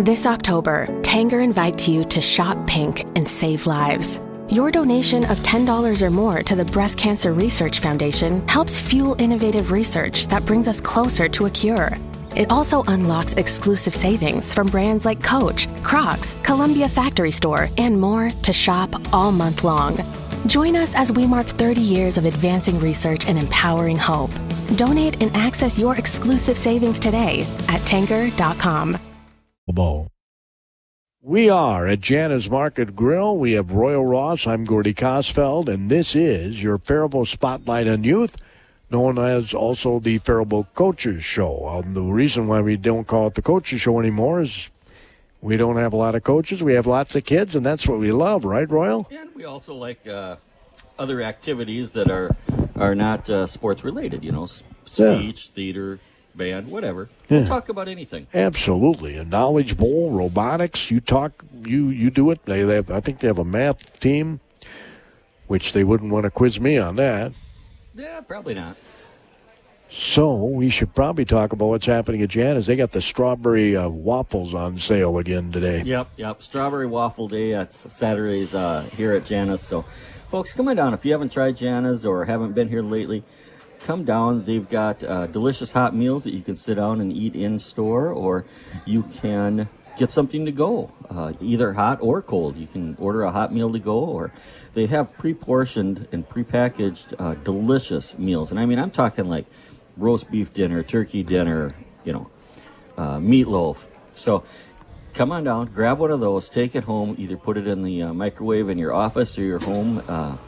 This October, Tanger invites you to shop pink and save lives. Your donation of $10 or more to the Breast Cancer Research Foundation helps fuel innovative research that brings us closer to a cure. It also unlocks exclusive savings from brands like Coach, Crocs, Columbia Factory Store, and more to shop all month long. Join us as we mark 30 years of advancing research and empowering hope. Donate and access your exclusive savings today at Tanger.com. We are at Jana's Market Grill. We have Royal Ross. I'm Gordy Kosfeld, and this is your Faribault Spotlight on Youth, known as also the Faribault Coaches Show. The reason why we don't call it the Coaches Show anymore is we don't have a lot of coaches. We have lots of kids, and that's what we love, right, Royal? And we also like other activities that are not sports-related, speech, theater, band, whatever. We'll talk about anything. Absolutely. A knowledge bowl, robotics. You do it. I think they have a math team, which they wouldn't want to quiz me on that. Yeah, probably not. So we should probably talk about what's happening at Jana's. They got the strawberry waffles on sale again today. Yep. Strawberry waffle day. That's Saturdays here at Jana's. So, folks, come on down. If you haven't tried Jana's or haven't been here lately, come down. They've got delicious hot meals that you can sit down and eat in store, or you can get something to go, either hot or cold. You can order a hot meal to go, or they have pre-portioned and pre-packaged delicious meals. And I mean, I'm talking like roast beef dinner, turkey dinner, meatloaf. So come on down, grab one of those, take it home, either put it in the microwave in your office or your home,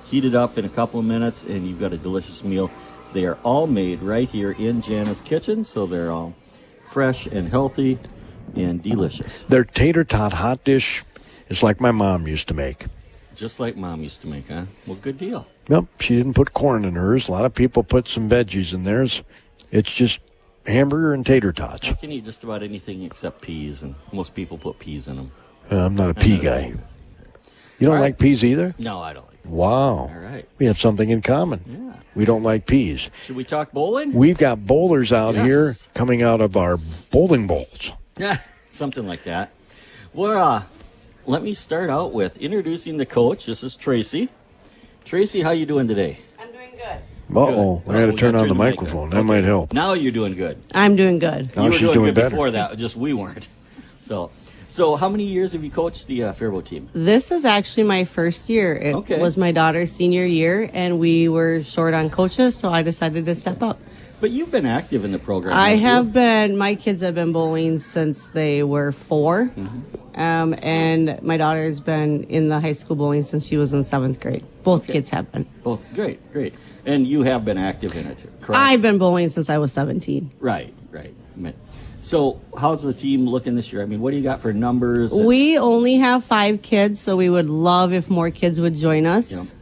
heat it up in a couple of minutes, and you've got a delicious meal. They are all made right here in Jana's kitchen, so they're all fresh and healthy and delicious. Their tater tot hot dish is like my mom used to make. Just like Mom used to make, huh? Well, good deal. Nope, she didn't put corn in hers. A lot of people put some veggies in theirs. It's just hamburger and tater tots. I can eat just about anything except peas, and most people put peas in them. I'm not a pea guy. You don't like peas either? No, I don't like peas. Wow. All right. We have something in common. Yeah. We don't like peas. Should we talk bowling? We've got bowlers out here coming out of our bowling bowls. Yeah, something like that. Well, let me start out with introducing the coach. This is Tracy. Tracy, how you doing today? I'm doing good. Uh-oh, I got to turn on the microphone. That might help. Now you're doing good. I'm doing good. Now you were she's doing good better. Before that, just we weren't. So how many years have you coached the Faribault team? This is actually my first year. It was my daughter's senior year, and we were short on coaches, so I decided to step up. But you've been active in the program. I have been. My kids have been bowling since they were 4. Mm-hmm. And my daughter's been in the high school bowling since she was in 7th grade. Both kids have been. Both. Great. And you have been active in it, correct? I've been bowling since I was 17. Right. So how's the team looking this year? I mean, what do you got for numbers? We only have 5 kids, so we would love if more kids would join us. Yep.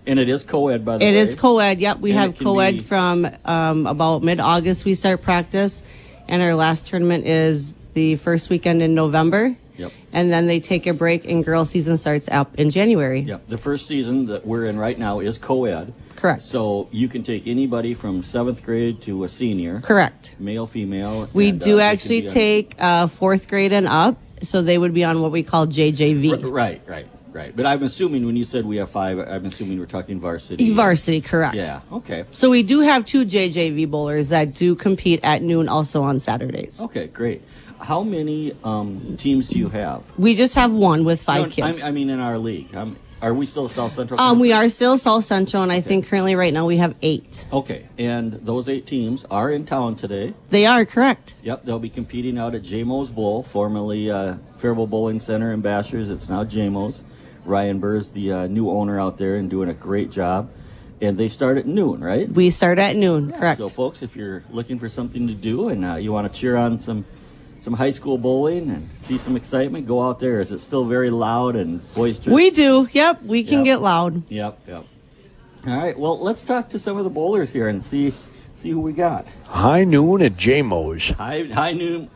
And it is co-ed, by the way. It is co-ed, yep. We And have it can co-ed be- from about mid-August we start practice, and our last tournament is the first weekend in November. Yep. And then they take a break, and girls' season starts up in January. Yep. The first season that we're in right now is co-ed. Correct. So you can take anybody from 7th grade to a senior. Correct. Male, female. We and, do they actually can be take 4th grade and up, so they would be on what we call JJV. Right. But I'm assuming when you said we have 5, I'm assuming we're talking varsity. Varsity, correct. Yeah, okay. So we do have 2 JJV bowlers that do compete at noon also on Saturdays. Okay, great. How many teams do you have? We just have 1 with 5 kids. I mean in our league. Are we still South Central? We are still South Central, and I think currently right now we have 8. Okay, and those 8 teams are in town today. They are, correct. Yep, they'll be competing out at JMO's Bowl, formerly Faribault Bowling Center in Bashers. It's now JMO's. Ryan Burr's the new owner out there and doing a great job. And they start at noon, right? We start at noon, correct. So, folks, if you're looking for something to do and you want to cheer on some high school bowling and see some excitement, go out there. Is it still very loud and boisterous? We do. Yep, we can get loud. Yep. All right, well, let's talk to some of the bowlers here and see who we got. High noon at JMO's. High noon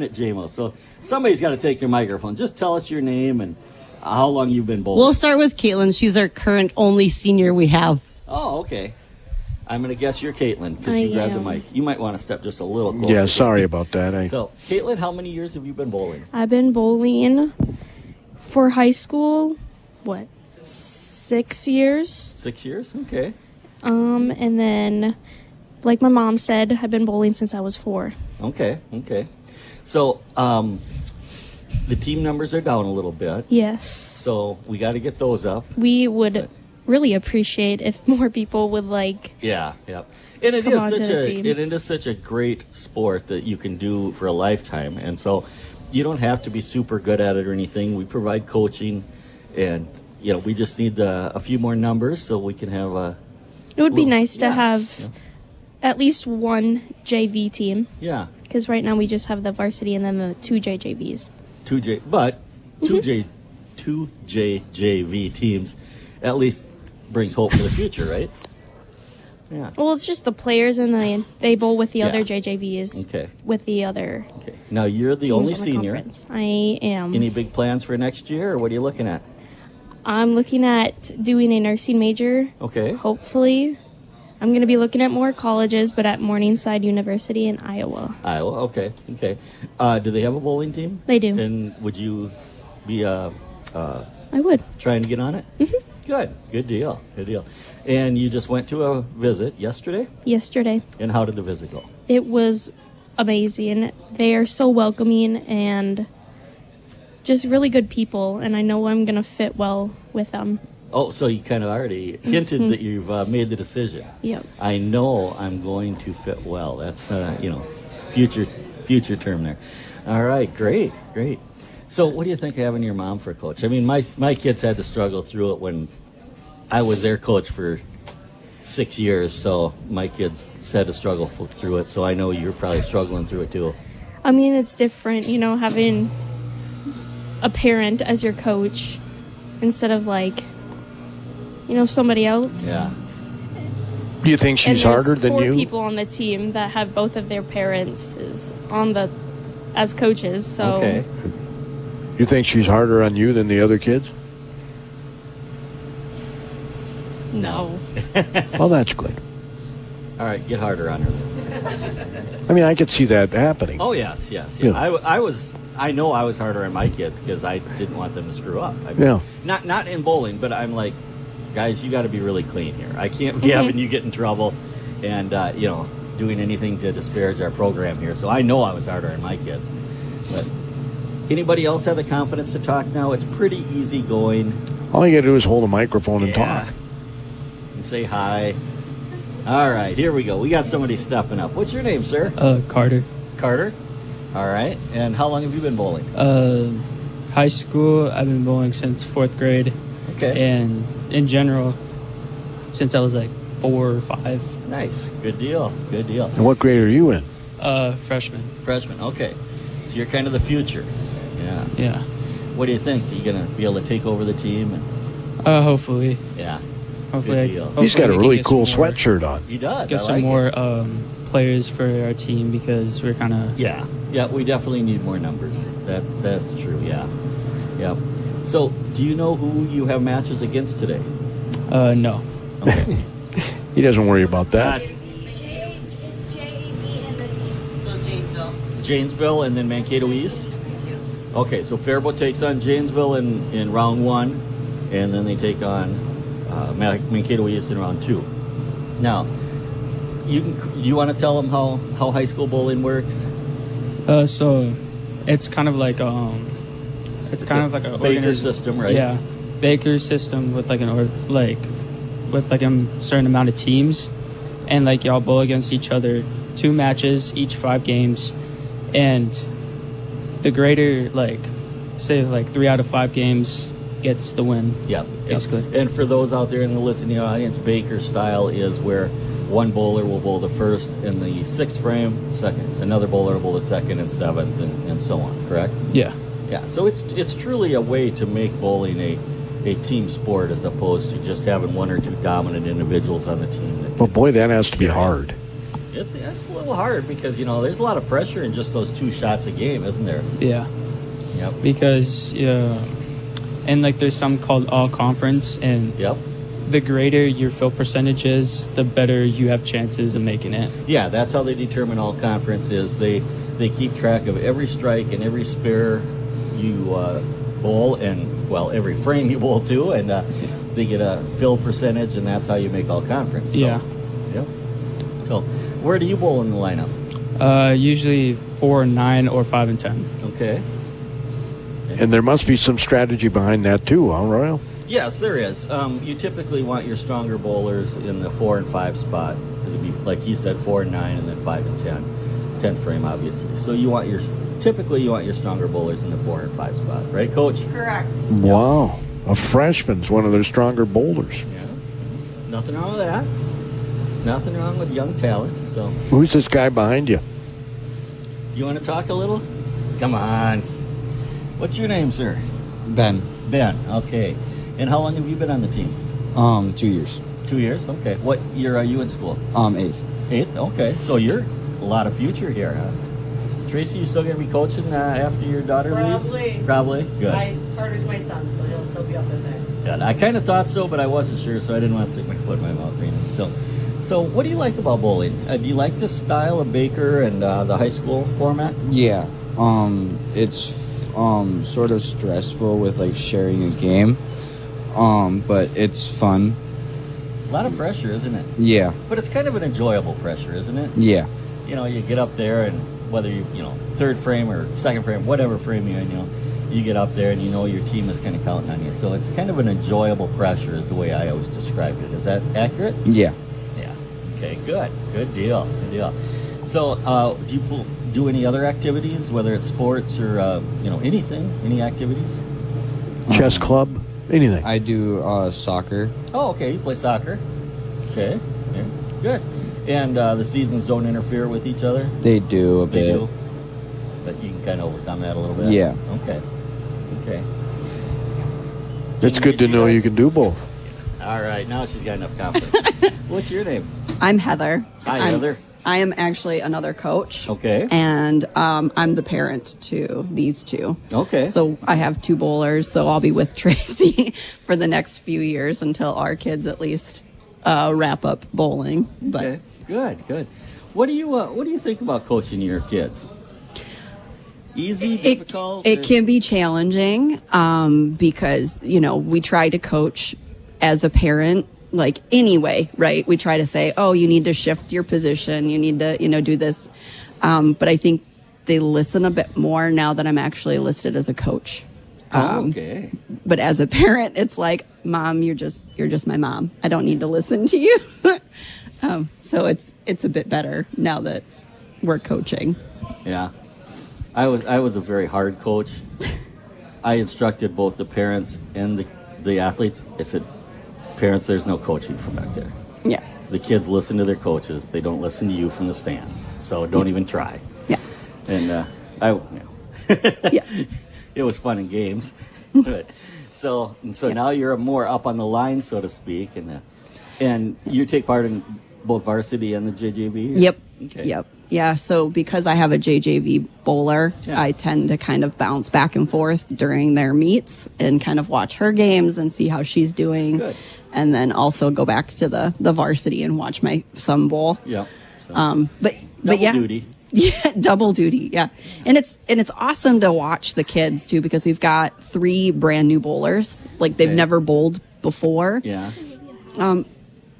at JMO's. So somebody's got to take their microphone. Just tell us your name and how long you've been bowling. We'll start with Caitlin. She's our current only senior we have. Oh, okay. I'm going to guess you're Caitlin because you grabbed the mic. You might want to step just a little closer. Yeah, sorry about that. So, Caitlin, how many years have you been bowling? I've been bowling for high school, 6 years? 6 years? Okay. And then, like my mom said, I've been bowling since I was 4. Okay. So, the team numbers are down a little bit. Yes. So, we got to get those up. We would really appreciate if more people would Yeah. And it is such a great sport that you can do for a lifetime. And so you don't have to be super good at it or anything. We provide coaching, and we just need a few more numbers so we can have it would be nice to have at least one JV team. Yeah. Because right now we just have the varsity and then the 2 JJVs. 2 JJV teams at least brings hope for the future, right? Yeah. Well, it's just the players and they bowl with the other JJVs. Okay. With the other. Okay. Now you're the only senior. I am. Any big plans for next year, or what are you looking at? I'm looking at doing a nursing major. Okay. Hopefully. I'm going to be looking at more colleges, but at Morningside University in Iowa. Okay. Do they have a bowling team? They do. And would you be I would. trying to get on it? Mm-hmm. Good deal. And you just went to a visit yesterday? Yesterday. And how did the visit go? It was amazing. They are so welcoming and just really good people, and I know I'm going to fit well with them. Oh, so you kind of already hinted that you've made the decision. Yep. I know I'm going to fit well. That's, future term there. All right, great. So what do you think of having your mom for a coach? I mean, my kids had to struggle through it when I was their coach for 6 years, so my kids had to struggle through it, so I know you're probably struggling through it too. I mean, it's different, having a parent as your coach instead of somebody else. Yeah. Do you think she's harder than you? There's 4 people on the team that have both of their parents as coaches, so... Okay. You think she's harder on you than the other kids? No. Well, that's good. All right, get harder on her. I mean, I could see that happening. Oh, yes. Yeah. I know I was harder on my kids because I didn't want them to screw up. I mean, not in bowling, but I'm like, guys, you got to be really clean here. I can't be having you get in trouble and, doing anything to disparage our program here. So I know I was harder on my kids. But anybody else have the confidence to talk now? It's pretty easy going. All you got to do is hold a microphone and talk. And say hi. All right, here we go. We got somebody stepping up. What's your name, sir? Carter. Carter? All right. And how long have you been bowling? High school, I've been bowling since 4th grade. Okay. And in general, since I was 4 or 5. Nice. Good deal. And what grade are you in? Freshman. Freshman, okay. So you're kind of the future. Yeah. What do you think? Are you going to be able to take over the team? Hopefully. Yeah. Hopefully. He's got a really cool sweatshirt on. He does. Get some more players for our team because we're kind of... Yeah, we definitely need more numbers. That's true, yeah. Yep. So, do you know who you have matches against today? No. Okay. He doesn't worry about that. It's JV and the East. So Janesville and then Mankato East? Okay, so Faribault takes on Janesville in round 1, and then they take on Mankato East in round 2. Now, you want to tell them how high school bowling works? So it's kind of like a Baker system, right? Yeah, Baker system with a certain amount of teams, and y'all bowl against each other 2 matches each 5 games, and the greater say 3 out of 5 games gets the win. Yep. Basically. And for those out there in the listening audience, Baker style is where one bowler will bowl the first in the 6th frame, second. Another bowler will bowl the 2nd and 7th, and so on. Correct? Yeah. Yeah. So it's truly a way to make bowling a team sport as opposed to just having 1 or 2 dominant individuals on the team. But boy, that has to be hard. It's a little hard because there's a lot of pressure in just those 2 shots a game, isn't there? Yeah. Yep. Because and there's some called all conference, and yep. the greater your fill percentage is, the better you have chances of making it. Yeah, that's how they determine all conference is. They keep track of every strike and every spare you bowl, and well, every frame you bowl too, and they get a fill percentage, and that's how you make all conference. So, yeah. Yep. So, where do you bowl in the lineup? Usually 4 and 9 or 5 and 10. Okay. And there must be some strategy behind that too, huh, Royal? Yes, there is. You typically want your stronger bowlers in the 4 and 5 spot. It'd be, like he said, 4 and 9, and then 5 and 10. 10th frame, obviously. So you want your stronger bowlers in the 4 and 5 spot, right, Coach? Correct. Wow. A freshman's one of their stronger bowlers. Yeah. Nothing wrong with that. Nothing wrong with young talent. So. Who's this guy behind you? You want to talk a little? Come on. What's your name, sir? Ben. Ben. Okay. And how long have you been on the team? 2 years. 2 years. Okay. What year are you in school? 8th. 8th. Okay. So you're a lot of future here, huh? Tracy, you still gonna be coaching after your daughter leaves? Probably. Good. Carter's my son, so he'll still be up in there. Yeah, I kind of thought so, but I wasn't sure, so I didn't want to stick my foot in my mouth. So what do you like about bowling? Do you like this style of Baker and the high school format? Yeah. It's sort of stressful with like sharing a game, but it's fun. A lot of pressure, isn't it? Yeah. But it's kind of an enjoyable pressure, isn't it? Yeah. You know, you get up there, and whether you third frame or second frame, whatever frame you're in, you get up there and you know your team is kind of counting on you. So it's kind of an enjoyable pressure is the way I always describe it. Is that accurate? Yeah. Yeah. Okay, good. Good deal. Good deal. So do you do any other activities, whether it's sports or, anything? Any activities? Chess club? Anything? I do soccer. Oh, okay. You play soccer. Okay. Yeah. Good. And the seasons don't interfere with each other? They do a bit. They do? But you can kind of overcome that a little bit? Yeah. Okay. It's good to know you can do both. All right. Now she's got enough confidence. What's your name? I'm Heather. Hi, Heather. I am actually another coach. Okay. And I'm the parent to these two. Okay. So I have 2 bowlers, so I'll be with Tracy for the next few years until our kids at least wrap up bowling. But okay. Good. What do you think about coaching your kids? Easy, difficult? It can be challenging because, we try to coach as a parent, like anyway, right? We try to say, oh, you need to shift your position. You need to, do this. But I think they listen a bit more now that I'm actually listed as a coach. Okay. But as a parent, it's like, Mom, you're just my mom. I don't need to listen to you. So it's a bit better now that we're coaching. Yeah. I was a very hard coach. I instructed both the parents and the athletes. I said, parents, there's no coaching from back there. Yeah. The kids listen to their coaches. They don't listen to you from the stands. So don't even try. Yeah. And Yeah. It was fun in games. But, so now you're more up on the line, so to speak, and you take part in both varsity and the JJV? Yep. Okay. Yep. Yeah, so because I have a JJV bowler, I tend to kind of bounce back and forth during their meets and kind of watch her games and see how she's doing. Good. And then also go back to the varsity and watch my son bowl. Yeah. So. But yeah. Duty. Yeah, double duty. Yeah. And it's awesome to watch the kids too, because we've got 3 brand new bowlers. Like they've never bowled before. Yeah.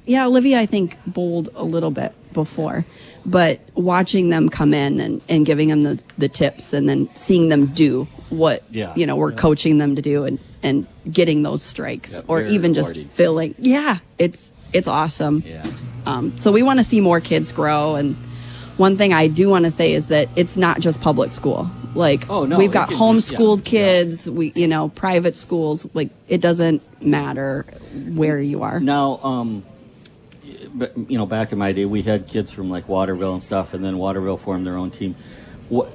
Yeah, Olivia, I think, bowled a little bit before, but watching them come in and giving them the tips and then seeing them do what, we're coaching them to do and getting those strikes or even just filling. Yeah, it's awesome. Yeah. So we want to see more kids grow. And one thing I do want to say is that it's not just public school. Like, we've got homeschooled kids, we, private schools, like it doesn't matter where you are. Now, but back in my day, we had kids from like Waterville and stuff, and then Waterville formed their own team. What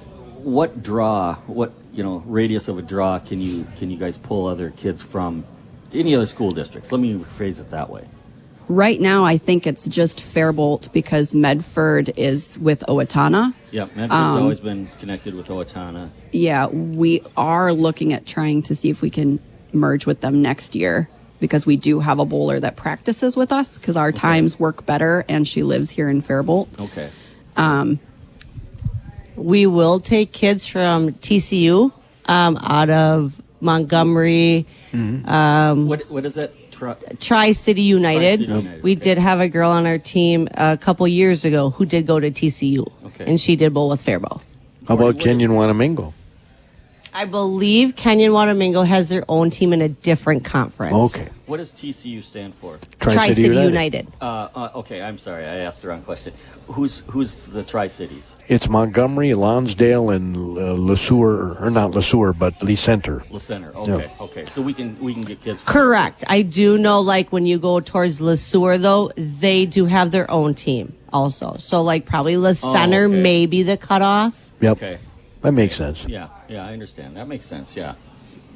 radius of a draw can you guys pull other kids from any other school districts? Let me phrase it that way. Right now, I think it's just Faribault because Medford is with Owatonna. Yeah, Medford's always been connected with Owatonna. Yeah, we are looking at trying to see if we can merge with them next year. because we do have a bowler that practices with us because our times work better, and she lives here in Faribault. Okay. We will take kids from TCU out of Montgomery. What is that? Tri-City United. Tri-City United. We did have a girl on our team a couple years ago who did go to TCU, and she did bowl with Faribault. How about Kenyon Wanamingo? I believe Kenyon Wanamingo has their own team in a different conference. Okay. What does TCU stand for? Tri-City United. Okay, I'm sorry. I asked the wrong question. Who's the Tri-Cities? It's Montgomery, Lonsdale, and LeSueur, or not LeSueur, but Lee Center. Le Center. Okay, okay. So we can get kids. Correct. I do know, like, when you go towards LeSueur, though, they do have their own team also. So, like, probably Le Center may be the cutoff. Yep. Okay. That makes sense. Yeah, I understand. That makes sense. Yeah.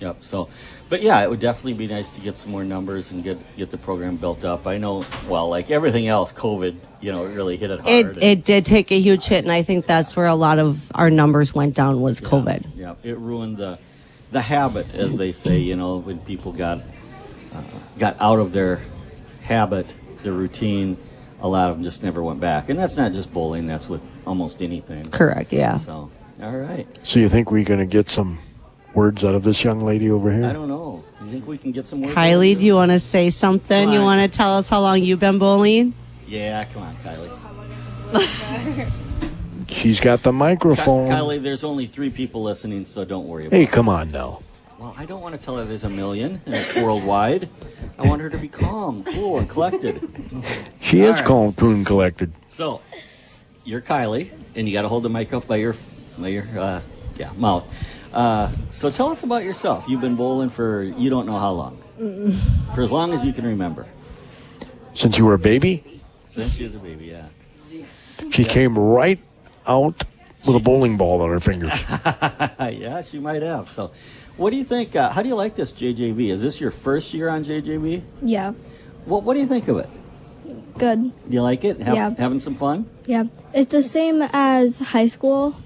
Yep. So, but yeah, it would definitely be nice to get some more numbers and get the program built up. I know, well, like everything else, COVID, it really hit it hard. It did take a huge hit, and I think that's where a lot of our numbers went down was COVID. Yeah, it ruined the habit, as they say. When people got out of their habit, their routine, a lot of them just never went back. And that's not just bowling; that's with almost anything. Correct. Yeah. So, all right. So you think we're going to get some words out of this young lady over here? I don't know. You think we can get some words? Kylie, do you want to say something? You want to tell us how long you've been bowling? Yeah, come on, Kylie. She's got the microphone. Kylie, there's only 3 people listening, so don't worry about it. Hey, come on now. Well, I don't want to tell her there's a million and it's worldwide. I want her to be calm, cool, and collected. She is calm, cool, and collected. So, you're Kylie, and you got to hold the mic up by your mouth. So tell us about yourself. You've been bowling for you don't know how long. For as long as you can remember. Since you were a baby? Since she was a baby, yeah. She came right out with a bowling ball on her fingers. Yeah, she might have. So, what do you think? How do you like this JJV? Is this your first year on JJV? Yeah. What do you think of it? Good. You like it? Yeah. Having some fun? Yeah. It's the same as high school.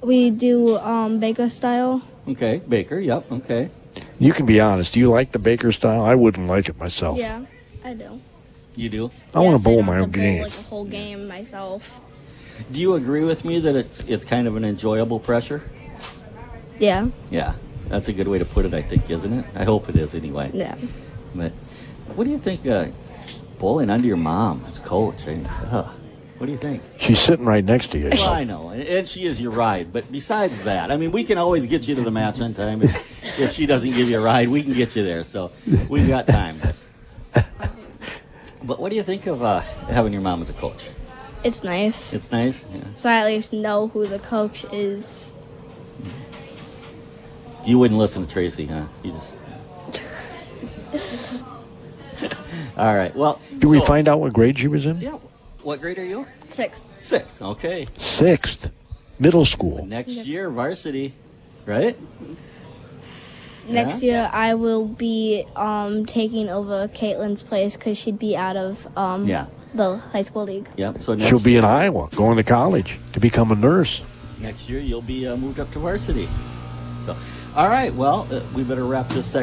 We do Baker style. Okay, Baker. Yep. Okay. You can be honest. Do you like the Baker style? I wouldn't like it myself. Yeah, I do. You do? I want to bowl I my don't own have to game. bowl like a whole game myself. Do you agree with me that it's kind of an enjoyable pressure? Yeah. Yeah, that's a good way to put it, I think, isn't it? I hope it is anyway. Yeah. But what do you think bowling under your mom as coach? What do you think? She's sitting right next to you. Well, I know, and she is your ride. But besides that, I mean, we can always get you to the match on time. If she doesn't give you a ride, we can get you there. So we've got time. But what do you think of having your mom as a coach? It's nice. It's nice? Yeah. So I at least know who the coach is. You wouldn't listen to Tracy, huh? You just... All right, well... Did we find out what grade she was in? Yeah. What grade are you? 6th. 6th, okay. 6th. Middle school. Next year, varsity, right? Next year, I will be taking over Caitlin's place because she'd be out of the high school league. Yep. So she'll be in Iowa, going to college to become a nurse. Next year, you'll be moved up to varsity. So, all right. Well, we better wrap this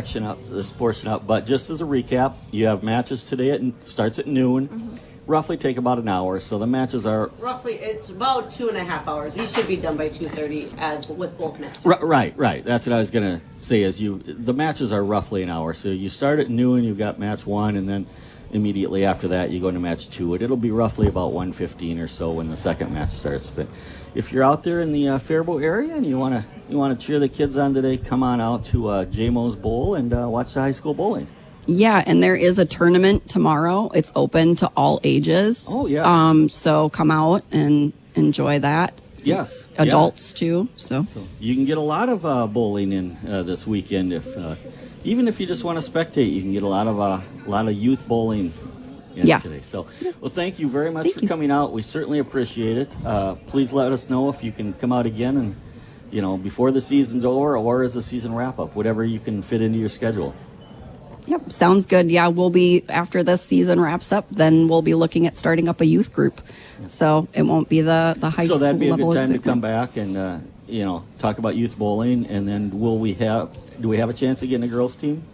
portion up. But just as a recap, you have matches today. Starts at noon. Mm-hmm. Roughly take about an hour. So the matches are it's about 2.5 hours. We should be done by 2:30 with both matches. Right. That's what I was gonna say. The matches are roughly an hour. So you start at noon. You've got match 1, and then immediately after that you go into match 2. It'll be roughly about 1:15 or so when the second match starts. But if you're out there in the Faribault area and you wanna cheer the kids on today, come on out to JMO's Bowl and watch the high school bowling. Yeah, and there is a tournament tomorrow. It's open to all ages. Oh, yes. So come out and enjoy that. Yes. Adults, too. So you can get a lot of bowling in this weekend. Even if you just want to spectate, you can get a lot of youth bowling in today. So, well, thank you very much for coming out. We certainly appreciate it. Please let us know if you can come out again and, before the season's over or as the season wrap up, whatever you can fit into your schedule. Yep, sounds good. Yeah, we'll be, after this season wraps up, then we'll be looking at starting up a youth group. So it won't be the high school level. So that'd be a good time to come back and, talk about youth bowling. And then do we have a chance to get in a girls team?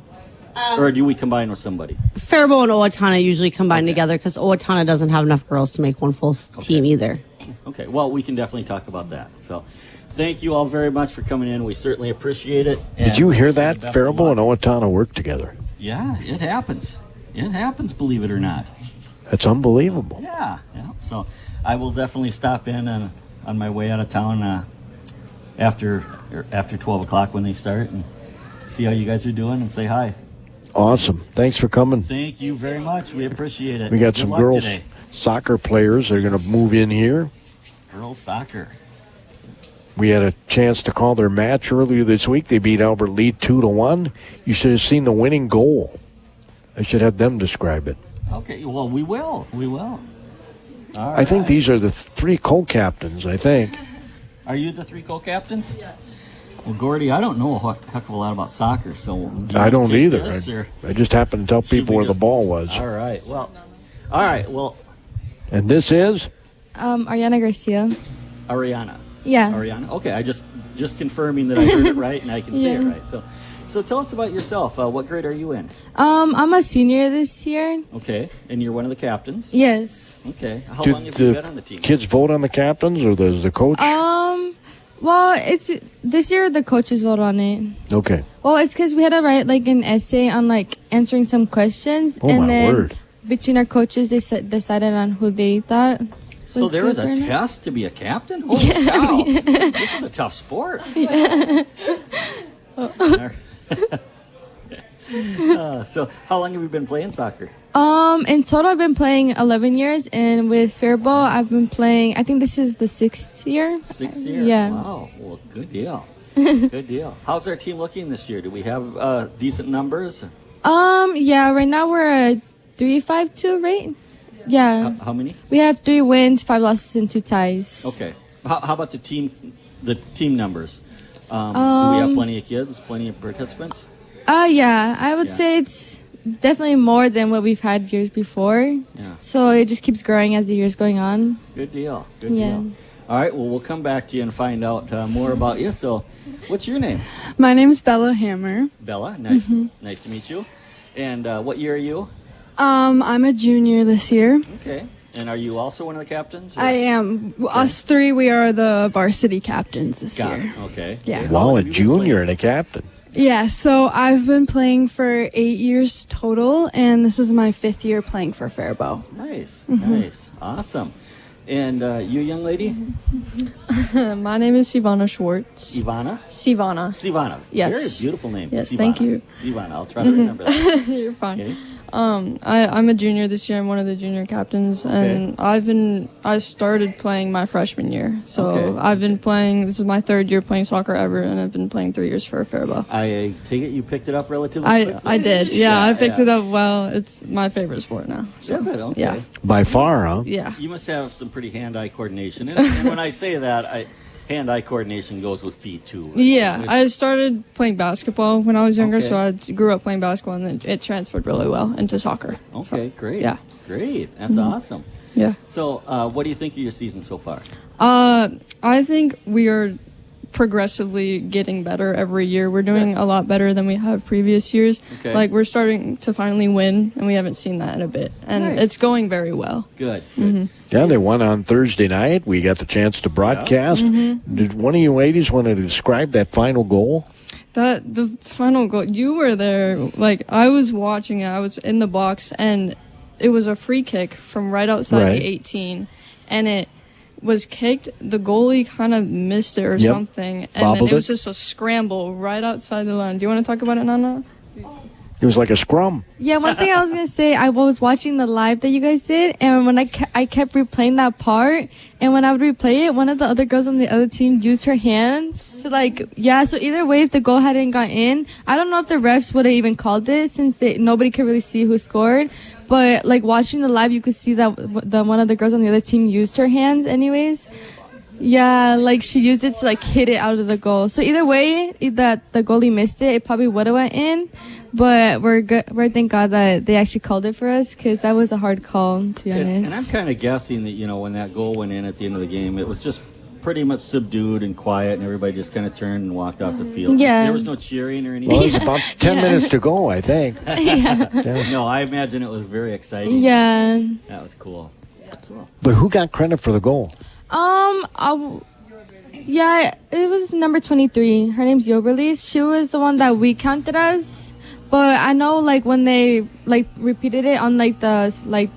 Or do we combine with somebody? Faribault and Owatonna usually combine together because Owatonna doesn't have enough girls to make one full team either. Okay, well, we can definitely talk about that. So thank you all very much for coming in. We certainly appreciate it. Did you hear that? Faribault and Owatonna work together. Yeah, it happens. It happens, believe it or not. That's unbelievable. Yeah. So I will definitely stop in on my way out of town after 12 o'clock when they start and see how you guys are doing and say hi. Awesome. Thanks for coming. Thank you very much. We appreciate it. We got Good some luck girls today. soccer players that are going to move in here. Girls soccer. We had a chance to call their match earlier this week. They beat Albert Lee 2-1. You should have seen the winning goal. I should have them describe it. Okay, well, we will. All right. I think these are the three co-captains, I think. Are you the three co-captains? Yes. Well, Gordy, I don't know a heck of a lot about soccer, so... I don't either. This, I just happened to tell people where the ball was. All right, well... And this is? Ariana Garcia. Ariana. Yeah. Ariana. Okay, I just confirming that I heard it right and I can say it right. So tell us about yourself. What grade are you in? I'm a senior this year. Okay, and you're one of the captains? Yes. Okay. How long have you been on the team? Kids vote on the captains, or does the coach? Well, it's this year the coaches vote on it. Okay. Well, it's because we had to write like an essay on like answering some questions, and then between our coaches they decided on who they thought. So there was a test to be a captain? Holy cow. This is a tough sport. Yeah. So how long have you been playing soccer? In total, I've been playing 11 years, and with Faribault, I've been playing, I think this is the 6th year. 6th year? Yeah. Wow. Well, good deal. Good deal. How's our team looking this year? Do we have decent numbers? Yeah, right now we're a 3-5-2, right? Yeah. How many? We have 3 wins, 5 losses, and 2 ties. Okay. How about the team numbers? Do we have plenty of kids, plenty of participants? Yeah, I would say it's definitely more than what we've had years before. Yeah. So it just keeps growing as the years going on. Good deal. Good deal. All right, well, we'll come back to you and find out more about you. So, what's your name? My name's Bella Hammer. Bella, nice to meet you. And what year are you? I'm a junior this year. Okay. And are you also one of the captains? I am. Okay. Us 3, we are the varsity captains this year. Okay. Yeah. Wow, a junior and a captain. Yeah, so I've been playing for 8 years total, and this is my 5th year playing for Faribault. Nice, nice, awesome. And you, young lady? My name is Sivana Schwartz. Ivana? Sivana. Yes. Very beautiful name. Yes, Sivana. Thank you. Sivana, I'll try to remember that. You're fine. Okay. I'm a junior this year. I'm one of the junior captains, and I started playing my freshman year. So I've been playing. This is my 3rd year playing soccer ever, and I've been playing 3 years for Faribault. I take it you picked it up relatively quickly? I did. Yeah, I picked it up well. It's my favorite sport now. So, is it? Okay. Yeah. By far, huh? Yeah. You must have some pretty hand-eye coordination. And when I say that, hand-eye coordination goes with feet too. Right? Yeah, I started playing basketball when I was younger, so I grew up playing basketball, and then it transferred really well into soccer. Okay, so, great. Yeah. Great. That's awesome. Yeah. So, what do you think of your season so far? I think we are progressively getting better every year. We're doing a lot better than we have previous years. Okay. Like, we're starting to finally win, and we haven't seen that in a bit. And it's going very well. Good. Yeah, they won on Thursday night. We got the chance to broadcast. Did one of you ladies want to describe that final goal? The final goal, you were there. Like, I was watching it. I was in the box, and it was a free kick from right outside the 18, and it was kicked. The goalie kind of missed it or something, and then it was just a scramble right outside the line. Do you want to talk about it, Nana? It was like a scrum. Yeah, one thing I was going to say, I was watching the live that you guys did, and when I kept replaying that part, and when I would replay it, one of the other girls on the other team used her hands to so either way, if the goal hadn't got in, I don't know if the refs would have even called it since nobody could really see who scored, but like watching the live, you could see that one of the girls on the other team used her hands anyways. Yeah, like she used it to like hit it out of the goal. So either way, that the goalie missed it, it probably would have went in. But we're thank God that they actually called it for us, because that was a hard call, to be honest. And I'm kind of guessing that when that goal went in at the end of the game, it was just pretty much subdued and quiet, and everybody just kind of turned and walked off the field. Yeah. There was no cheering or anything. Well, it was about 10 minutes to go, I think. Yeah. No, I imagine it was very exciting. Yeah. That was cool. Cool. But who got credit for the goal? Yeah, it was number 23. Her name's Yoberlis. She was the one that we counted as. But I know, like, when they, like, repeated it on, like, the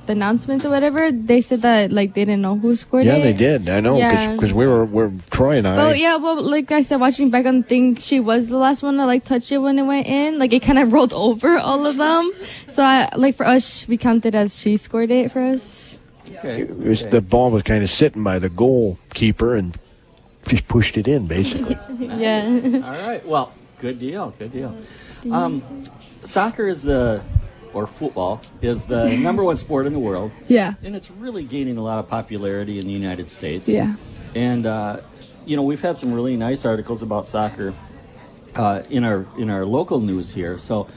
announcements or whatever, they said that, like, they didn't know who scored it. Yeah, they did. I know, because we're Troy and I. Well, yeah, well, like I said, watching back on the thing, she was the last one to, like, touch it when it went in. Like, it kind of rolled over all of them. So, for us, we counted as she scored it for us. Okay. The ball was kind of sitting by the goalkeeper and just pushed it in, basically. Yeah. All right. Well, good deal. Good deal. Soccer or football is the number one sport in the world. Yeah. And it's really gaining a lot of popularity in the United States. Yeah. And, we've had some really nice articles about soccer in our local news here. So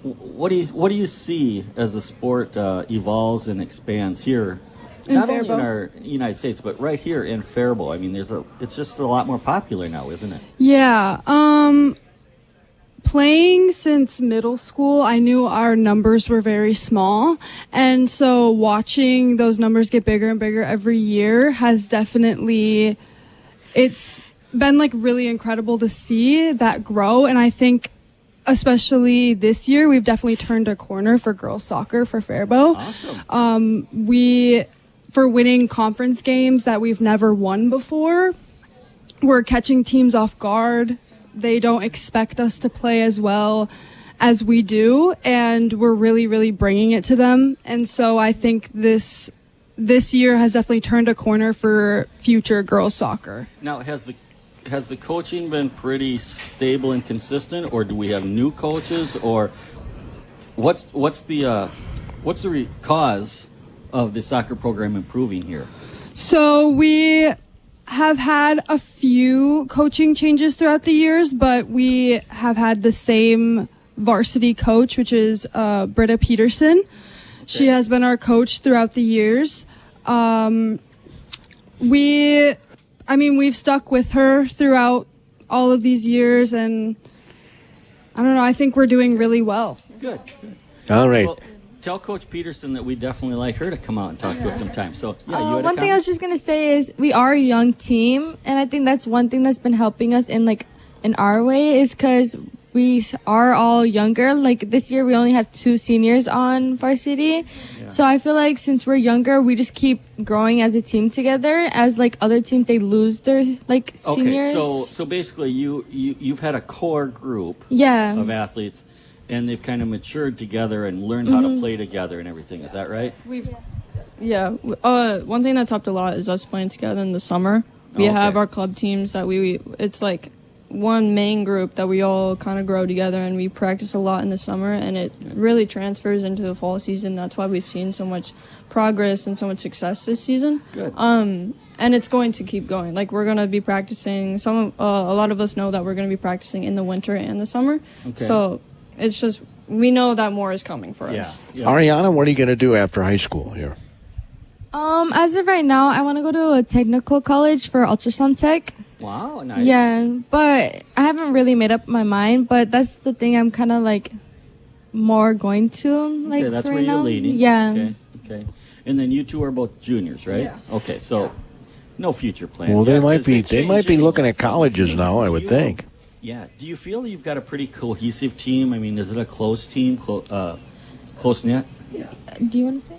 what do you see as the sport evolves and expands here? Not only in our United States, but right here in Faribault. I mean, it's just a lot more popular now, isn't it? Yeah. Playing since middle school, I knew our numbers were very small. And so watching those numbers get bigger and bigger every year has definitely, it's been like really incredible to see that grow. And I think especially this year, we've definitely turned a corner for girls soccer for Faribault. Awesome. For winning conference games that we've never won before, we're catching teams off guard. They don't expect us to play as well as we do, and we're really, really bringing it to them. And so I think this year has definitely turned a corner for future girls soccer. Now, has the coaching been pretty stable and consistent, or do we have new coaches, or what's the cause of the soccer program improving here? So we have had a few coaching changes throughout the years, but we have had the same varsity coach, which is Britta Peterson. Okay. She has been our coach throughout the years. We've stuck with her throughout all of these years, and I don't know, I think we're doing really well. Good. All right. Well, tell Coach Peterson that we definitely like her to come out and talk to us sometime. So, you had one thing I was just going to say is we are a young team, and I think that's one thing that's been helping us in our way is because we are all younger. Like this year, we only have 2 seniors on varsity. Yeah. So I feel like since we're younger, we just keep growing as a team together. As other teams, they lose their seniors. Okay, so basically, you've had a core group of athletes, and they've kind of matured together and learned how to play together and everything. Is that right? One thing that's helped a lot is us playing together in the summer. We have our club teams that it's like one main group that we all kind of grow together, and we practice a lot in the summer, and it really transfers into the fall season. That's why we've seen so much progress and so much success this season. Good. And it's going to keep going. Like we're going to be practicing. A lot of us know that we're going to be practicing in the winter and the summer. Okay. So it's just, we know that more is coming for us. Yeah. Ariana, what are you going to do after high school here? As of right now, I want to go to a technical college for ultrasound tech. Wow, nice. Yeah, but I haven't really made up my mind, but that's the thing I'm kind of more going to that's for where now. you're leaning. Yeah. Okay. And then you two are both juniors, right? Yeah. Okay, so no future plans. Well, they might be looking at colleges now, I would think. Yeah. Do you feel you've got a pretty cohesive team? I mean, is it a close team, close knit? Yeah. Do you want to say?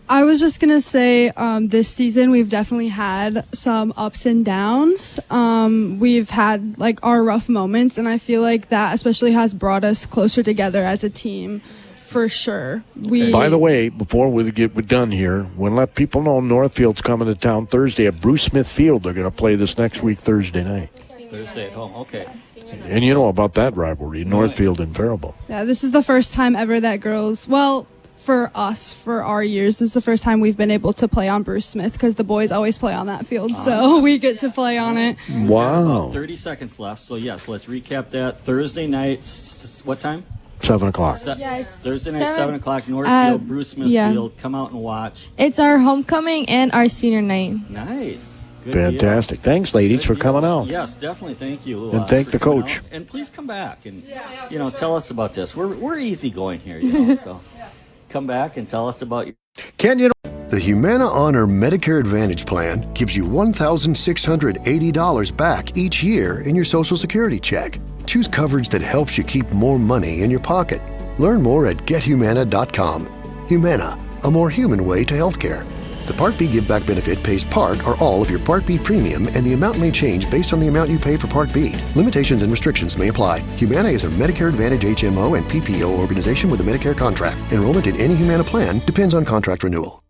I was just going to say this season we've definitely had some ups and downs. We've had our rough moments, and I feel like that especially has brought us closer together as a team for sure. By the way, before we get done here, we'll let people know Northfield's coming to town Thursday at Bruce Smith Field. They're going to play this next week Thursday night. Thursday at home, okay. And you know about that rivalry, Northfield and Faribault. Yeah, this is the first time ever that girls, for us, for our years, this is the first time we've been able to play on Bruce Smith because the boys always play on that field, so we get to play on it. Wow. About 30 seconds left, so yes, let's recap that. Thursday night, what time? 7 o'clock. Thursday night, 7 o'clock, Northfield, Bruce Smith Field. Come out and watch. It's our homecoming and our senior night. Nice. Fantastic. Thanks, ladies, for coming out. Yes, definitely. Thank you. And thank the coach. And please come back and tell us about this. We're easygoing here, so come back and tell us about your. Ken, the Humana Honor Medicare Advantage Plan gives you $1,680 back each year in your Social Security check. Choose coverage that helps you keep more money in your pocket. Learn more at gethumana.com. Humana, a more human way to healthcare. The Part B Give Back benefit pays part or all of your Part B premium, and the amount may change based on the amount you pay for Part B. Limitations and restrictions may apply. Humana is a Medicare Advantage HMO and PPO organization with a Medicare contract. Enrollment in any Humana plan depends on contract renewal.